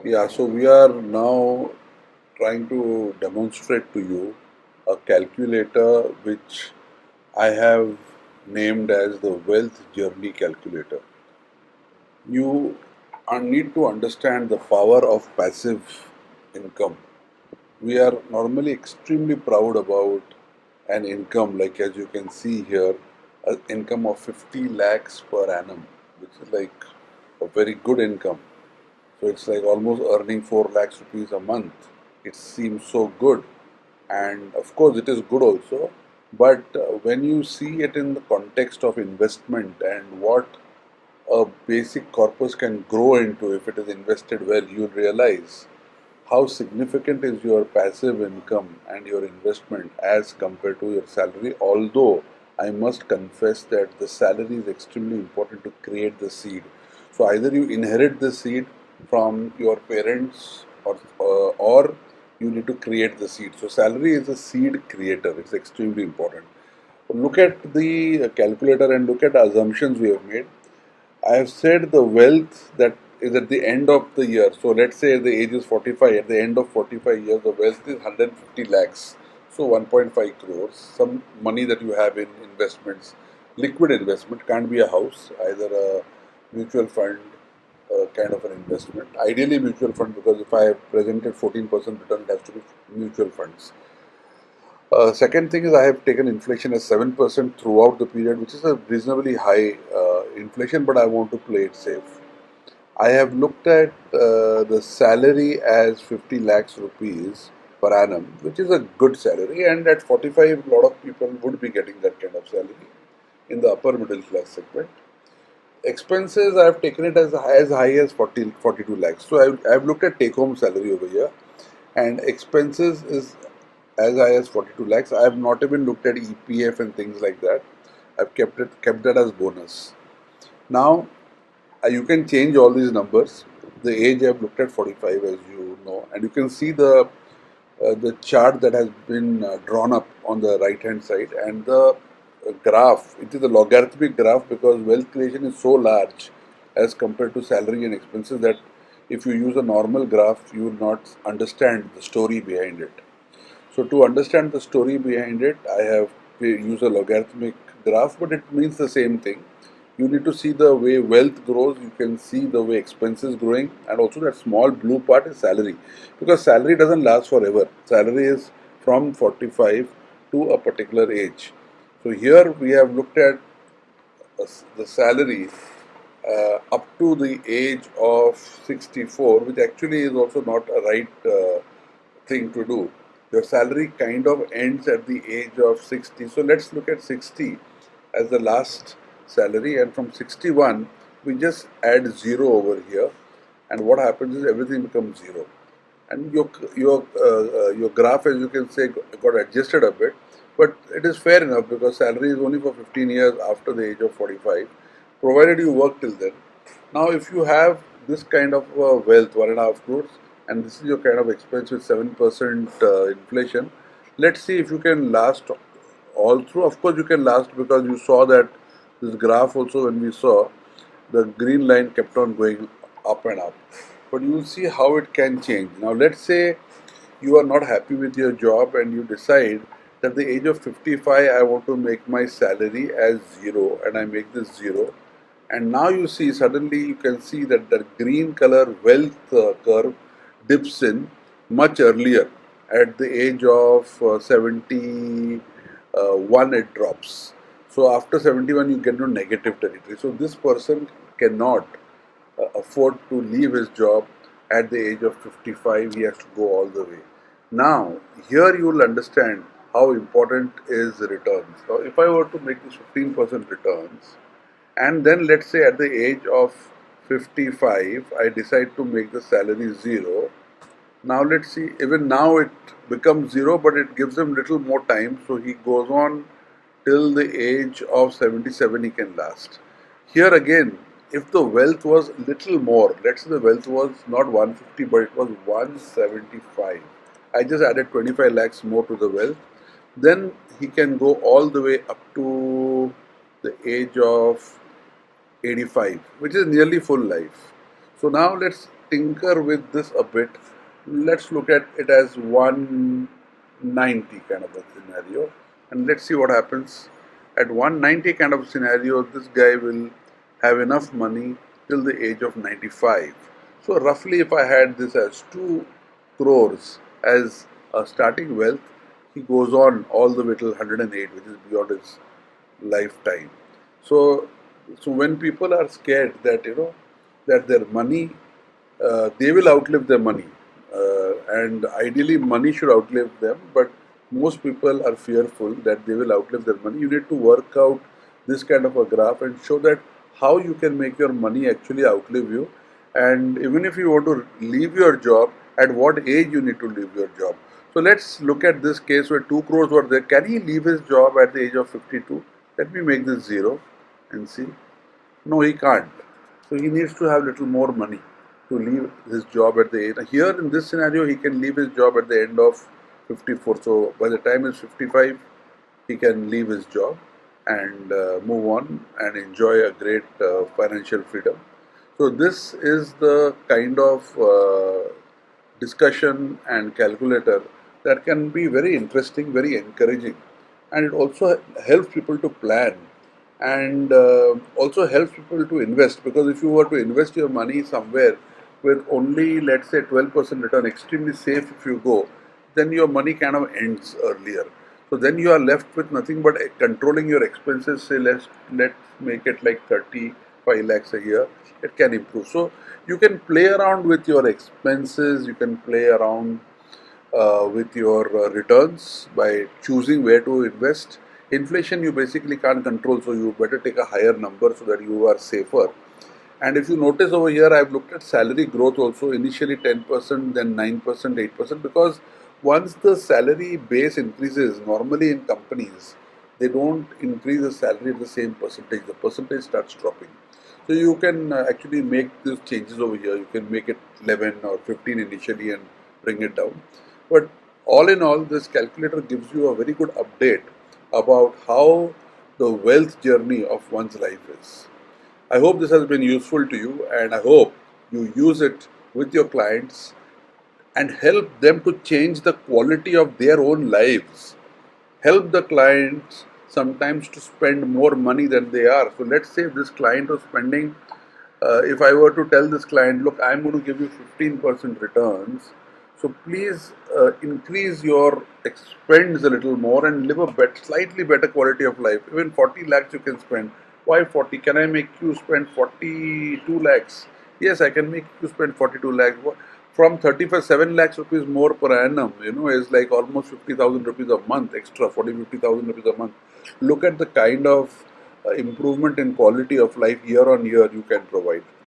Yeah, so we are now trying to demonstrate to you a calculator which I have named as the Wealth Journey Calculator. You need to understand the power of passive income. We are normally extremely proud about an income, like as you can see here, an income of 50 lakhs per annum, which is like a very good income. So it's like almost earning 4 lakhs rupees a month. It seems so good. And of course, it is good also. But when you see it in the context of investment and what a basic corpus can grow into if it is invested well, you'll realize how significant is your passive income and your investment as compared to your salary. Although I must confess that the salary is extremely important to create the seed. So either you inherit the seed from your parents or you need to create the seed. So salary is a seed creator. It's extremely important. Look at the calculator and look at the assumptions we have made. I have said the wealth that is at the end of the year. So let's say the age is 45. At the end of 45 years, the wealth is 150 lakhs. So 1.5 crores. Some money that you have in investments, liquid investment, can't be a house, either a mutual fund kind of an investment. Ideally, mutual fund, because if I have presented 14% return, it has to be mutual funds. Second thing is I have taken inflation as 7% throughout the period, which is a reasonably high inflation, but I want to play it safe. I have looked at the salary as 50 lakhs rupees per annum, which is a good salary, and at 45, a lot of people would be getting that kind of salary in the upper middle class segment. Expenses, I have taken it as high as 42 lakhs. So I've looked at take home salary over here, and expenses is as high as 42 lakhs. I have not even looked at EPF and things like that. I've kept that as bonus. Now you can change all these numbers. The age I've looked at 45, as you know, and you can see the chart that has been drawn up on the right hand side, and the graph. It is a logarithmic graph because wealth creation is so large as compared to salary and expenses that if you use a normal graph, you will not understand the story behind it. So to understand the story behind it, I have used a logarithmic graph, but it means the same thing. You need to see the way wealth grows, you can see the way expenses growing, and also that small blue part is salary. Because salary doesn't last forever. Salary is from 45 to a particular age. So here we have looked at the salary up to the age of 64, which actually is also not a right thing to do. Your salary kind of ends at the age of 60. So let's look at 60 as the last salary, and from 61 we just add 0 over here, and what happens is everything becomes 0. And your graph, as you can say, got adjusted a bit, but it is fair enough because salary is only for 15 years after the age of 45, provided you work till then. Now, if you have this kind of wealth, 1.5 crores, and this is your kind of expense with 7% inflation, let's see if you can last all through. Of course, you can last because you saw that this graph also, when we saw, the green line kept on going up and up. But you will see how it can change. Now, let's say you are not happy with your job and you decide that at the age of 55, I want to make my salary as 0, and I make this 0. And now you see, suddenly you can see that the green color wealth curve dips in much earlier. At the age of 71, it drops. So after 71, you get into negative territory. So this person cannot afford to leave his job at the age of 55. He has to go all the way. Now, here you will understand how important is returns. Now, if I were to make this 15% returns, and then let's say at the age of 55, I decide to make the salary 0. Now let's see, even now it becomes 0, but it gives him little more time. So he goes on till the age of 77, he can last. Here again, if the wealth was little more, let's say the wealth was not 150, but it was 175. I just added 25 lakhs more to the wealth. Then he can go all the way up to the age of 85, which is nearly full life. So now let's tinker with this a bit. Let's look at it as 190 kind of a scenario, and let's see what happens. At 190 kind of scenario, this guy will have enough money till the age of 95. So roughly, if I had this as 2 crores as a starting wealth, he goes on all the way till 108, which is beyond his lifetime. So, so when people are scared that that their money, they will outlive their money, and ideally money should outlive them. But most people are fearful that they will outlive their money. You need to work out this kind of a graph and show that how you can make your money actually outlive you. And even if you want to leave your job, at what age you need to leave your job. So let's look at this case where 2 crores were there. Can he leave his job at the age of 52? Let me make this 0 and see. No, he can't. So he needs to have little more money to leave his job at the age. Here in this scenario, he can leave his job at the end of 54. So by the time he's 55, he can leave his job and move on and enjoy a great financial freedom. So this is the kind of discussion and calculator that can be very interesting, very encouraging, and it also helps people to plan and also helps people to invest, because if you were to invest your money somewhere with only, let's say, 12% return, extremely safe if you go, then your money kind of ends earlier. So then you are left with nothing but controlling your expenses. Say let's make it like 35 lakhs a year. It can improve. So you can play around with your expenses. You can play around with your returns by choosing where to invest. Inflation you basically can't control, so you better take a higher number so that you are safer. And if you notice over here, I've looked at salary growth also, initially 10%, then 9%, 8%, because once the salary base increases, normally in companies, they don't increase the salary at the same percentage. The percentage starts dropping. So you can actually make these changes over here. You can make it 11 or 15 initially and bring it down. But all in all, this calculator gives you a very good update about how the wealth journey of one's life is. I hope this has been useful to you, and I hope you use it with your clients and help them to change the quality of their own lives. Help the clients sometimes to spend more money than they are. So let's say this client was spending, if I were to tell this client, look, I'm going to give you 15% returns, so please increase your expense a little more and live a slightly better quality of life. Even 40 lakhs you can spend. Why 40? Can I make you spend 42 lakhs? Yes, I can make you spend 42 lakhs. From 7 lakhs rupees more per annum, is like almost 50,000 rupees a month extra, 50,000 rupees a month. Look at the kind of improvement in quality of life year on year you can provide.